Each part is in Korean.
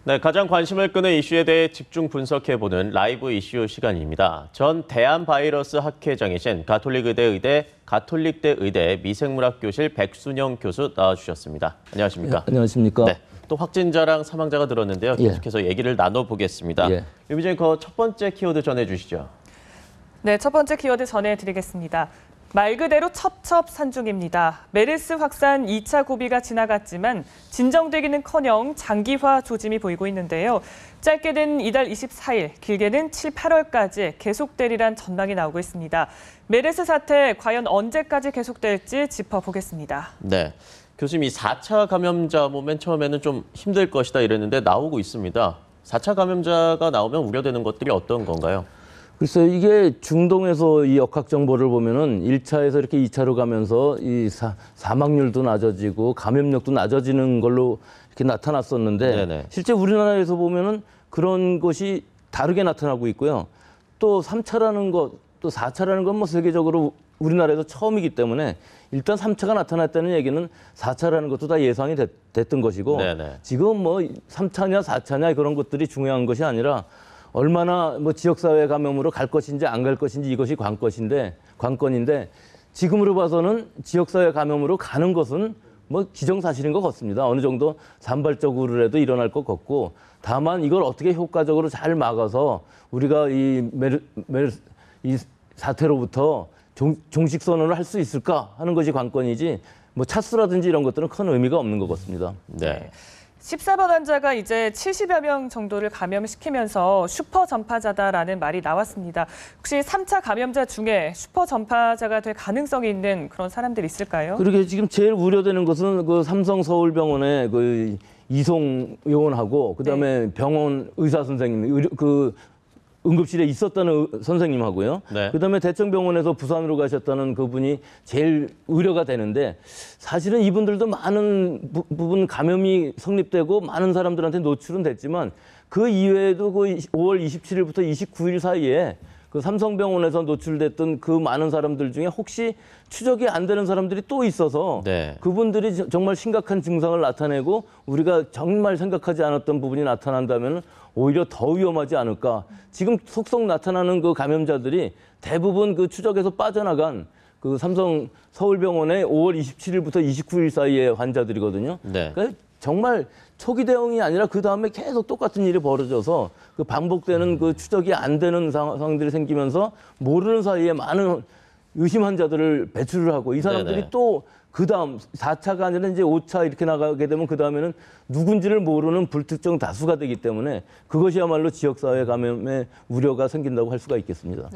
네, 가장 관심을 끄는 이슈에 대해 집중 분석해보는 라이브 이슈 시간입니다. 전 대한바이러스 학회장이신 가톨릭의대 의대 가톨릭대 의대 미생물학 교실 백순영 교수 나와주셨습니다. 안녕하십니까? 네, 안녕하십니까? 네, 또 확진자랑 사망자가 늘었는데요. 계속해서 얘기를 나눠보겠습니다. 임 기자님, 첫 번째 키워드 전해주시죠. 네, 첫 번째 키워드 전해드리겠습니다. 말 그대로 첩첩산중입니다. 메르스 확산 2차 고비가 지나갔지만 진정되기는커녕 장기화 조짐이 보이고 있는데요. 짧게는 이달 24일, 길게는 7, 8월까지 계속되리란 전망이 나오고 있습니다. 메르스 사태 과연 언제까지 계속될지 짚어보겠습니다. 네, 교수님, 이 4차 감염자 맨 처음에는 좀 힘들 것이다 이랬는데 나오고 있습니다. 4차 감염자가 나오면 우려되는 것들이 어떤 건가요? 글쎄요, 이게 중동에서 이 역학 정보를 보면은 1차에서 이렇게 2차로 가면서 이 사망률도 낮아지고 감염력도 낮아지는 걸로 이렇게 나타났었는데 실제 우리나라에서 보면은 그런 것이 다르게 나타나고 있고요. 또 3차라는 것, 또 4차라는 건 뭐 세계적으로 우리나라에서 처음이기 때문에 일단 3차가 나타났다는 얘기는 4차라는 것도 다 예상이 됐던 것이고 지금 뭐 3차냐 4차냐 그런 것들이 중요한 것이 아니라 얼마나 뭐 지역사회 감염으로 갈 것인지 안 갈 것인지 이것이 관건인데 지금으로 봐서는 지역사회 감염으로 가는 것은 뭐 기정사실인 것 같습니다. 어느 정도 산발적으로라도 일어날 것 같고 다만 이걸 어떻게 효과적으로 잘 막아서 우리가 이 사태로부터 종식 선언을 할 수 있을까 하는 것이 관건이지 뭐 차수라든지 이런 것들은 큰 의미가 없는 것 같습니다. 네. 14번 환자가 이제 70여 명 정도를 감염시키면서 슈퍼 전파자다라는 말이 나왔습니다. 혹시 3차 감염자 중에 슈퍼 전파자가 될 가능성이 있는 그런 사람들이 있을까요? 그러게 지금 제일 우려되는 것은 그 삼성 서울병원의 그 이송 요원하고 그다음에 병원 의사 선생님 그 응급실에 있었다는 선생님하고요. 그다음에 대청병원에서 부산으로 가셨다는 그분이 제일 우려가 되는데 사실은 이분들도 많은 부분 감염이 성립되고 많은 사람들한테 노출은 됐지만 그 이외에도 그 5월 27일부터 29일 사이에 그 삼성병원에서 노출됐던 그 많은 사람들 중에 혹시 추적이 안 되는 사람들이 또 있어서 그분들이 정말 심각한 증상을 나타내고 우리가 정말 생각하지 않았던 부분이 나타난다면 오히려 더 위험하지 않을까. 지금 속속 나타나는 그 감염자들이 대부분 그 추적에서 빠져나간 그 삼성 서울병원의 5월 27일부터 29일 사이의 환자들이거든요. 그러니까 정말 초기 대응이 아니라 그 다음에 계속 똑같은 일이 벌어져서 그 반복되는 그 추적이 안 되는 상황들이 생기면서 모르는 사이에 많은 의심 환자들을 배출을 하고 이 사람들이 또 그 다음 4차가 아니라 이제 5차 이렇게 나가게 되면 그 다음에는 누군지를 모르는 불특정 다수가 되기 때문에 그것이야말로 지역사회 감염의 우려가 생긴다고 할 수가 있겠습니다.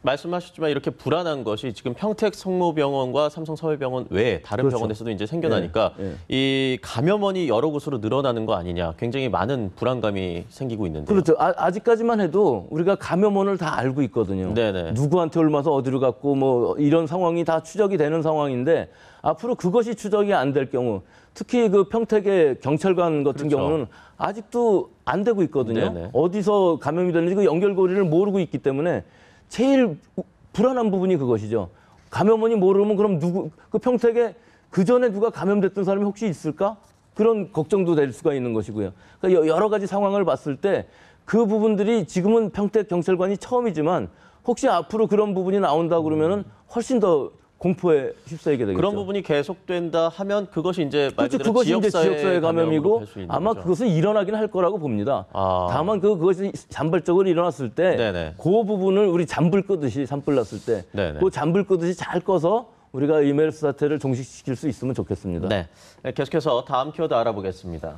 말씀하셨지만 이렇게 불안한 것이 지금 평택 성모병원과 삼성 서울병원 외에 다른 병원에서도 이제 생겨나니까 이 감염원이 여러 곳으로 늘어나는 거 아니냐, 굉장히 많은 불안감이 생기고 있는데요. 그렇죠. 아직까지만 해도 우리가 감염원을 다 알고 있거든요. 누구한테 옮아서 어디로 갔고 뭐 이런 상황이 다 추적이 되는 상황인데 앞으로 그것이 추적이 안 될 경우 특히 그 평택의 경찰관 같은 경우는 아직도 안 되고 있거든요. 어디서 감염이 됐는지 그 연결고리를 모르고 있기 때문에 제일 불안한 부분이 그것이죠. 감염원이 모르면 그럼 그 평택에 그 전에 누가 감염됐던 사람이 혹시 있을까? 그런 걱정도 될 수가 있는 것이고요. 그러니까 여러 가지 상황을 봤을 때 그 부분들이 지금은 평택 경찰관이 처음이지만 혹시 앞으로 그런 부분이 나온다 그러면은 훨씬 더 공포에 휩싸이게 되겠죠. 그런 부분이 계속된다 하면 그것이 이제 말 그대로 그것이 이제 지역사회 감염이고 아마 거죠. 그것은 일어나긴 할 거라고 봅니다. 다만 그것이 산발적으로 일어났을 때 그 부분을 우리 잔불 끄듯이 산불 났을 때 그 잔불 끄듯이 잘 꺼서 우리가 이 메르스 사태를 종식시킬 수 있으면 좋겠습니다. 계속해서 다음 키워드 알아보겠습니다.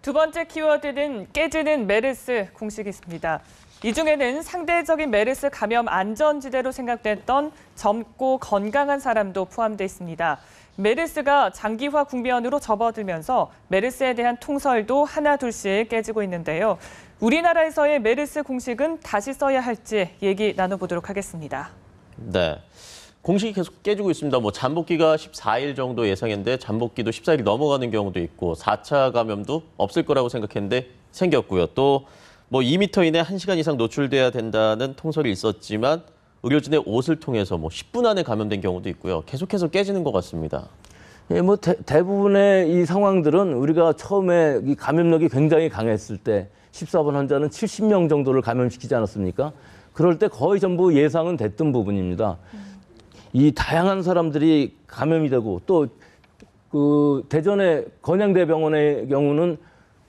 두 번째 키워드는 깨지는 메르스 공식이 있습니다. 이 중에는 상대적인 메르스 감염 안전지대로 생각됐던 젊고 건강한 사람도 포함되어 있습니다. 메르스가 장기화 국면으로 접어들면서 메르스에 대한 통설도 하나 둘씩 깨지고 있는데요. 우리나라에서의 메르스 공식은 다시 써야 할지 얘기 나눠보도록 하겠습니다. 공식이 계속 깨지고 있습니다. 뭐 잠복기가 14일 정도 예상했는데 잠복기도 14일 넘어가는 경우도 있고 4차 감염도 없을 거라고 생각했는데 생겼고요. 또 뭐 2m 이내 1시간 이상 노출돼야 된다는 통설이 있었지만 의료진의 옷을 통해서 뭐 10분 안에 감염된 경우도 있고요. 계속해서 깨지는 것 같습니다. 예, 뭐 대부분의 이 상황들은 우리가 처음에 이 감염력이 굉장히 강했을 때 14번 환자는 70명 정도를 감염시키지 않았습니까? 그럴 때 거의 전부 예상은 됐던 부분입니다. 이 다양한 사람들이 감염이 되고 또 그 대전의 건양대병원의 경우는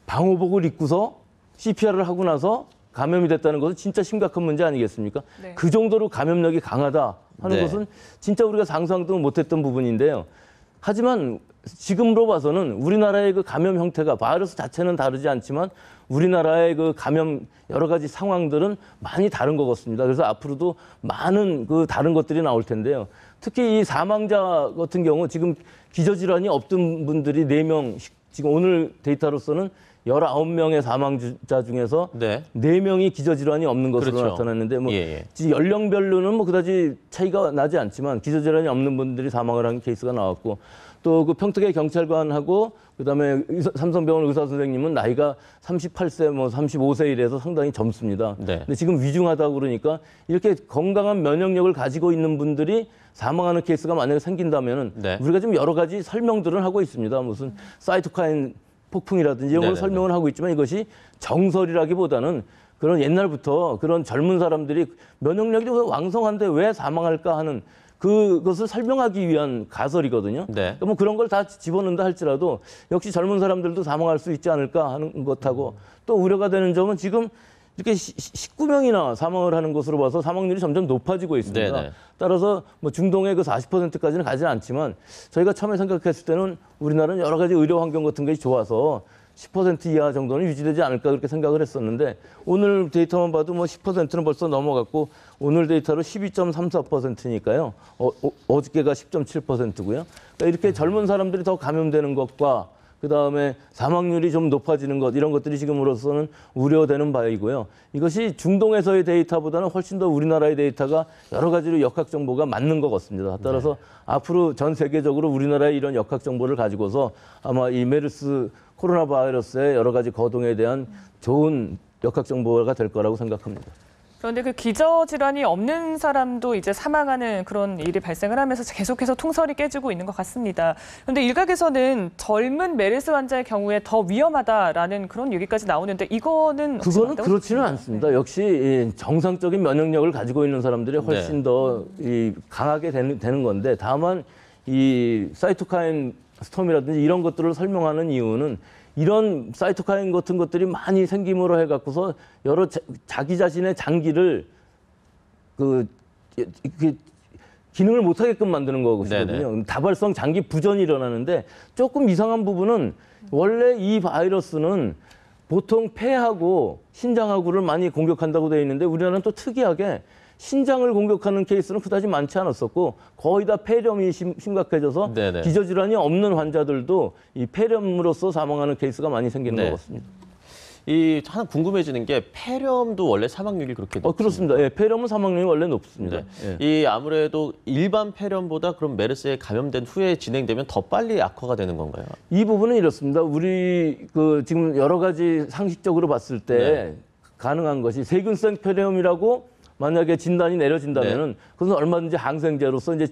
방호복을 입고서 CPR을 하고 나서 감염이 됐다는 것은 진짜 심각한 문제 아니겠습니까? 네. 그 정도로 감염력이 강하다 하는 네. 것은 진짜 우리가 상상도 못했던 부분인데요. 하지만 지금으로 봐서는 우리나라의 그 감염 형태가 바이러스 자체는 다르지 않지만 우리나라의 그 감염 여러 가지 상황들은 많이 다른 것 같습니다. 그래서 앞으로도 많은 그 다른 것들이 나올 텐데요. 특히 이 사망자 같은 경우 지금 기저질환이 없던 분들이 4명, 지금 오늘 데이터로서는 19명의 사망자 중에서 네. 4명이 기저질환이 없는 것으로 그렇죠. 나타났는데 뭐 예. 연령별로는 뭐 그다지 차이가 나지 않지만 기저질환이 없는 분들이 사망을 한 케이스가 나왔고 또 그 평택의 경찰관하고 그다음에 삼성병원 의사 선생님은 나이가 38세 뭐 35세 이래서 상당히 젊습니다. 네. 근데 지금 위중하다고 그러니까 이렇게 건강한 면역력을 가지고 있는 분들이 사망하는 케이스가 만약에 생긴다면은 네. 우리가 지금 여러 가지 설명들은 하고 있습니다. 무슨 사이토카인 폭풍이라든지 이런 걸 네네네. 설명을 하고 있지만 이것이 정설이라기보다는 그런 옛날부터 그런 젊은 사람들이 면역력이 왕성한데 왜 사망할까 하는 그것을 설명하기 위한 가설이거든요. 네. 그러니까 뭐 그런 걸 다 집어넣는다 할지라도 역시 젊은 사람들도 사망할 수 있지 않을까 하는 것하고 또 우려가 되는 점은 지금 이렇게 19명이나 사망을 하는 것으로 봐서 사망률이 점점 높아지고 있습니다. 네네. 따라서 뭐 중동의 그 40%까지는 가지는 않지만 저희가 처음에 생각했을 때는 우리나라는 여러 가지 의료 환경 같은 것이 좋아서 10% 이하 정도는 유지되지 않을까 그렇게 생각을 했었는데 오늘 데이터만 봐도 뭐 10%는 벌써 넘어갔고 오늘 데이터로 12.34%니까요. 어저께가 10.7%고요. 그러니까 이렇게 젊은 사람들이 더 감염되는 것과 그다음에 사망률이 좀 높아지는 것 이런 것들이 지금으로서는 우려되는 바이고요. 이것이 중동에서의 데이터보다는 훨씬 더 우리나라의 데이터가 여러 가지로 역학 정보가 맞는 것 같습니다. 따라서 앞으로 전 세계적으로 우리나라의 이런 역학 정보를 가지고서 아마 이 메르스 코로나 바이러스의 여러 가지 거동에 대한 좋은 역학 정보가 될 거라고 생각합니다. 그런데 그 기저질환이 없는 사람도 이제 사망하는 그런 일이 발생을 하면서 계속해서 통설이 깨지고 있는 것 같습니다. 그런데 일각에서는 젊은 메르스 환자의 경우에 더 위험하다라는 그런 얘기까지 나오는데 이거는 그거는 그렇지는 않습니다. 역시 이 정상적인 면역력을 가지고 있는 사람들이 훨씬 더 이 강하게 되는 건데 다만 이 사이토카인 스톰이라든지 이런 것들을 설명하는 이유는 이런 사이토카인 같은 것들이 많이 생김으로 해갖고서 여러 자기 자신의 장기를 그 기능을 못하게끔 만드는 것이거든요. 네네. 다발성 장기 부전이 일어나는데 조금 이상한 부분은 원래 이 바이러스는 보통 폐하고 신장하고를 많이 공격한다고 되어 있는데 우리나라는 또 특이하게 신장을 공격하는 케이스는 그다지 많지 않았었고 거의 다 폐렴이 심각해져서 네네. 기저질환이 없는 환자들도 이 폐렴으로서 사망하는 케이스가 많이 생기는 네. 것 같습니다. 이 하나 궁금해지는 게 폐렴도 원래 사망률이 그렇게 높습니다. 그렇습니다. 예, 폐렴은 사망률이 원래 높습니다. 네. 예. 이 아무래도 일반 폐렴보다 그럼 메르스에 감염된 후에 진행되면 더 빨리 악화가 되는 건가요? 이 부분은 이렇습니다. 우리 그 지금 여러 가지 상식적으로 봤을 때 네. 가능한 것이 세균성 폐렴이라고 만약에 진단이 내려진다면은 그것은 얼마든지 항생제로서 이제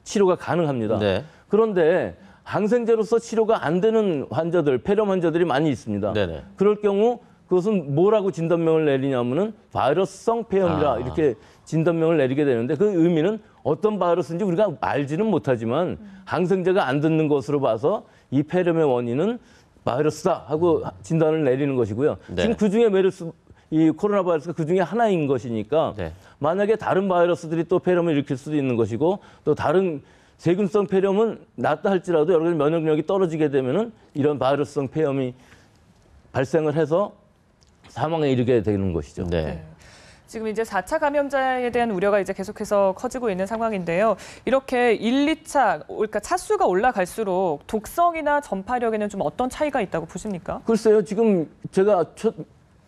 치료가 가능합니다. 네. 그런데 항생제로서 치료가 안 되는 환자들, 폐렴 환자들이 많이 있습니다. 네네. 그럴 경우 그것은 뭐라고 진단명을 내리냐면은 바이러스성 폐렴이라 이렇게 진단명을 내리게 되는데 그 의미는 어떤 바이러스인지 우리가 알지는 못하지만 항생제가 안 듣는 것으로 봐서 이 폐렴의 원인은 바이러스다 하고 진단을 내리는 것이고요. 네. 지금 그중에 이 코로나 바이러스가 그중에 하나인 것이니까 네. 만약에 다른 바이러스들이 또 폐렴을 일으킬 수도 있는 것이고 또 다른 세균성 폐렴은 낫다 할지라도 여러 가지 면역력이 떨어지게 되면은 이런 바이러스성 폐렴이 발생을 해서 사망에 이르게 되는 것이죠. 네. 네. 지금 이제 4차 감염자에 대한 우려가 이제 계속해서 커지고 있는 상황인데요. 이렇게 1, 2차, 그러니까 차수가 올라갈수록 독성이나 전파력에는 좀 어떤 차이가 있다고 보십니까? 글쎄요, 지금 제가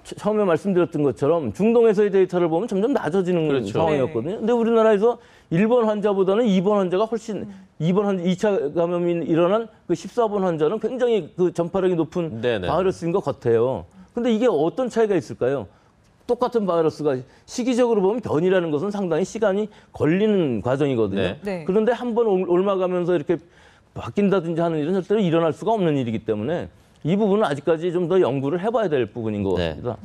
처음에 말씀드렸던 것처럼 중동에서의 데이터를 보면 점점 낮아지는 그렇죠. 상황이었거든요. 근데 우리나라에서 1번 환자보다는 2번 환자가 훨씬 2차 감염이 일어난 그 14번 환자는 굉장히 그 전파력이 높은 네네. 바이러스인 것 같아요. 근데 이게 어떤 차이가 있을까요? 똑같은 바이러스가 시기적으로 보면 변이라는 것은 상당히 시간이 걸리는 과정이거든요. 네. 네. 그런데 한 번 옮아가면서 이렇게 바뀐다든지 하는 일은 절대로 일어날 수가 없는 일이기 때문에 이 부분은 아직까지 좀 더 연구를 해봐야 될 부분인 것 같습니다.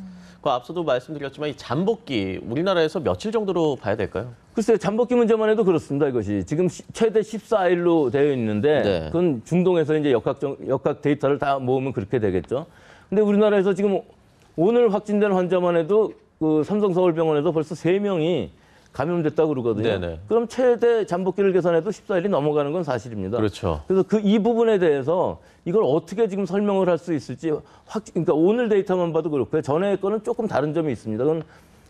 그 앞서도 말씀드렸지만 이 잠복기 우리나라에서 며칠 정도로 봐야 될까요? 글쎄요, 잠복기 문제만 해도 그렇습니다. 이것이 지금 최대 14일로 되어 있는데 네. 그건 중동에서 이제 역학 데이터를 다 모으면 그렇게 되겠죠. 근데 우리나라에서 지금 오늘 확진된 환자만 해도 그 삼성서울병원에서 벌써 3명이 감염됐다고 그러거든요. 네네. 그럼 최대 잠복기를 계산해도 14일이 넘어가는 건 사실입니다. 그렇죠. 그래서 이 부분에 대해서 이걸 어떻게 지금 설명을 할 수 있을지 그러니까 오늘 데이터만 봐도 그렇고요. 전에 거는 조금 다른 점이 있습니다. 그건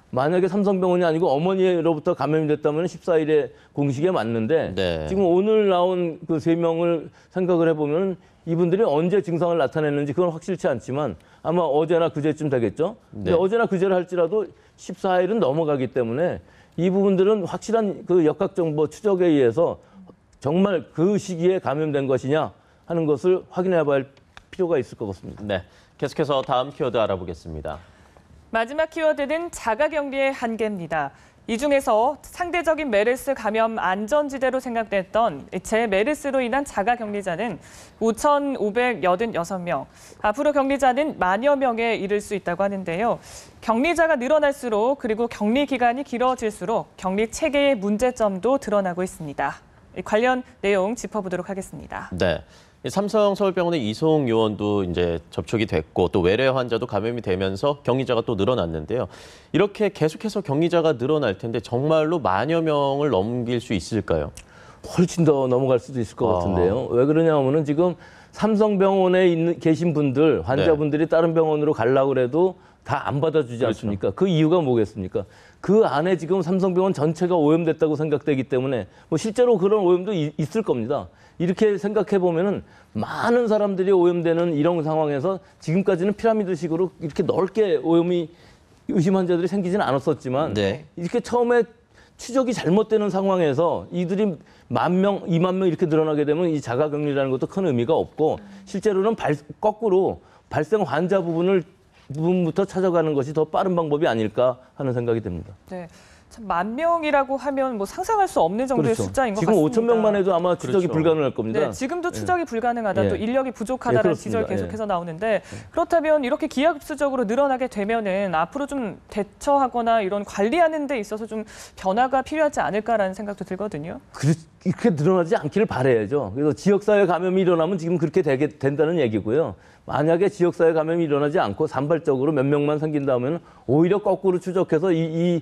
만약에 삼성병원이 아니고 어머니로부터 감염이 됐다면 14일에 공식에 맞는데 네. 지금 오늘 나온 그 3명을 생각을 해보면 이분들이 언제 증상을 나타냈는지 그건 확실치 않지만 아마 어제나 그제쯤 되겠죠. 근데 네. 어제나 그제를 할지라도 14일은 넘어가기 때문에 이 부분들은 확실한 그 역학정보 추적에 의해서 정말 그 시기에 감염된 것이냐 하는 것을 확인해 봐야 할 필요가 있을 것 같습니다. 네. 계속해서 다음 키워드 알아보겠습니다. 마지막 키워드는 자가격리의 한계입니다. 이 중에서 상대적인 메르스 감염 안전지대로 생각됐던 제-메르스로 인한 자가격리자는 5,586명. 앞으로 격리자는 만여 명에 이를 수 있다고 하는데요. 격리자가 늘어날수록 그리고 격리 기간이 길어질수록 격리 체계의 문제점도 드러나고 있습니다. 관련 내용 짚어보도록 하겠습니다. 네. 삼성서울병원의 이송 요원도 이제 접촉이 됐고 또 외래 환자도 감염이 되면서 격리자가 또 늘어났는데요. 이렇게 계속해서 격리자가 늘어날 텐데 정말로 만여 명을 넘길 수 있을까요? 훨씬 더 넘어갈 수도 있을 것 같은데요. 왜 그러냐면은 지금 삼성병원에 계신 분들, 환자분들이 다른 병원으로 가려고 그래도 다 안 받아주지 않습니까? 그 이유가 뭐겠습니까? 그 안에 지금 삼성병원 전체가 오염됐다고 생각되기 때문에 뭐 실제로 그런 오염도 있을 겁니다. 이렇게 생각해 보면은 많은 사람들이 오염되는 이런 상황에서 지금까지는 피라미드식으로 이렇게 넓게 오염이 의심 환자들이 생기지는 않았었지만 네. 이렇게 처음에 추적이 잘못되는 상황에서 이들이 10,000명, 20,000명 이렇게 늘어나게 되면 이 자가격리라는 것도 큰 의미가 없고 실제로는 거꾸로 발생 환자 부분부터 찾아가는 것이 더 빠른 방법이 아닐까 하는 생각이 듭니다. 네. 참 10,000명이라고 하면 뭐 상상할 수 없는 정도의 그렇죠. 숫자인 것 지금 같습니다. 5,000명만 해도 아마 추적이 그렇죠. 불가능할 겁니다. 네, 지금도 추적이 불가능하다, 예. 또 인력이 부족하다는 그렇습니다. 지적이 계속해서 나오는데 그렇다면 이렇게 기하급수적으로 늘어나게 되면은 앞으로 좀 대처하거나 이런 관리하는 데 있어서 좀 변화가 필요하지 않을까라는 생각도 들거든요. 그렇게 늘어나지 않기를 바라야죠. 그래서 지역사회 감염이 일어나면 지금 그렇게 된다는 얘기고요. 만약에 지역사회 감염이 일어나지 않고 산발적으로 몇 명만 생긴다면 오히려 거꾸로 추적해서 이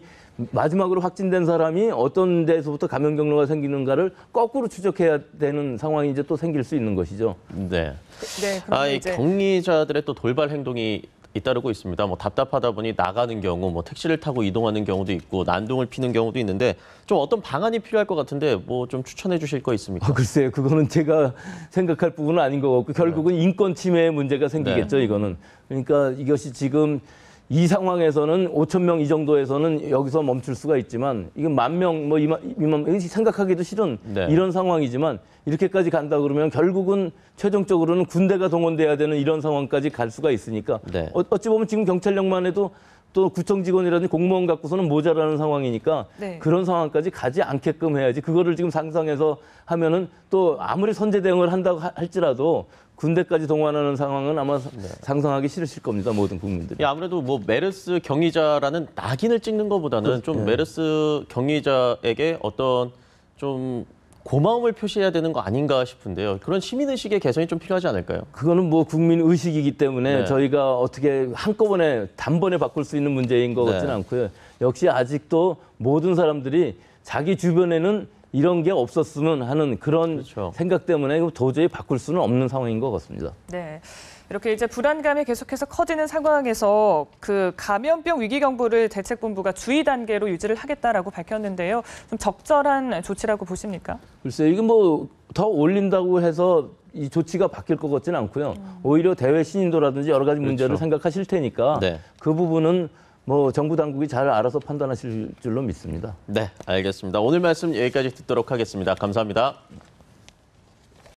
마지막으로 확진된 사람이 어떤 데서부터 감염 경로가 생기는가를 거꾸로 추적해야 되는 상황이 이제 또 생길 수 있는 것이죠. 네. 네, 그럼 이 격리자들의 또 돌발 행동이 잇따르고 있습니다. 뭐 답답하다 보니 나가는 경우, 뭐 택시를 타고 이동하는 경우도 있고 난동을 피는 경우도 있는데 좀 어떤 방안이 필요할 것 같은데 뭐 좀 추천해 주실 거 있습니까? 글쎄요, 그거는 제가 생각할 부분은 아닌 것 같고 결국은 인권 침해의 문제가 생기겠죠, 이거는. 그러니까 이것이 지금 이 상황에서는 5,000명 이 정도에서는 여기서 멈출 수가 있지만 이건 10,000명, 뭐 2만 생각하기도 싫은 이런 상황이지만 이렇게까지 간다 그러면 결국은 최종적으로는 군대가 동원돼야 되는 이런 상황까지 갈 수가 있으니까 어찌 보면 지금 경찰력만 해도 또 구청 직원이라든지 공무원 갖고서는 모자라는 상황이니까 그런 상황까지 가지 않게끔 해야지 그거를 지금 상상해서 하면은 또 아무리 선제 대응을 한다고 할지라도 군대까지 동원하는 상황은 아마 상상하기 싫으실 겁니다. 모든 국민들이. 아무래도 뭐 메르스 격리자라는 낙인을 찍는 것보다는 좀 메르스 격리자에게 어떤 좀 고마움을 표시해야 되는 거 아닌가 싶은데요. 그런 시민의식의 개선이 좀 필요하지 않을까요? 그거는 뭐 국민의식이기 때문에 저희가 어떻게 한꺼번에 단번에 바꿀 수 있는 문제인 것 같지는 않고요. 역시 아직도 모든 사람들이 자기 주변에는 이런 게 없었으면 하는 그런 생각 때문에 도저히 바꿀 수는 없는 상황인 것 같습니다. 네. 이렇게 이제 불안감이 계속해서 커지는 상황에서 그 감염병 위기경보를 대책본부가 주의 단계로 유지를 하겠다라고 밝혔는데요. 좀 적절한 조치라고 보십니까? 글쎄요, 이게 뭐 더 올린다고 해서 이 조치가 바뀔 것 같지는 않고요. 오히려 대외 신인도라든지 여러 가지 문제를 생각하실 테니까 그 부분은 뭐 정부 당국이 잘 알아서 판단하실 줄로 믿습니다. 네, 알겠습니다. 오늘 말씀 여기까지 듣도록 하겠습니다. 감사합니다.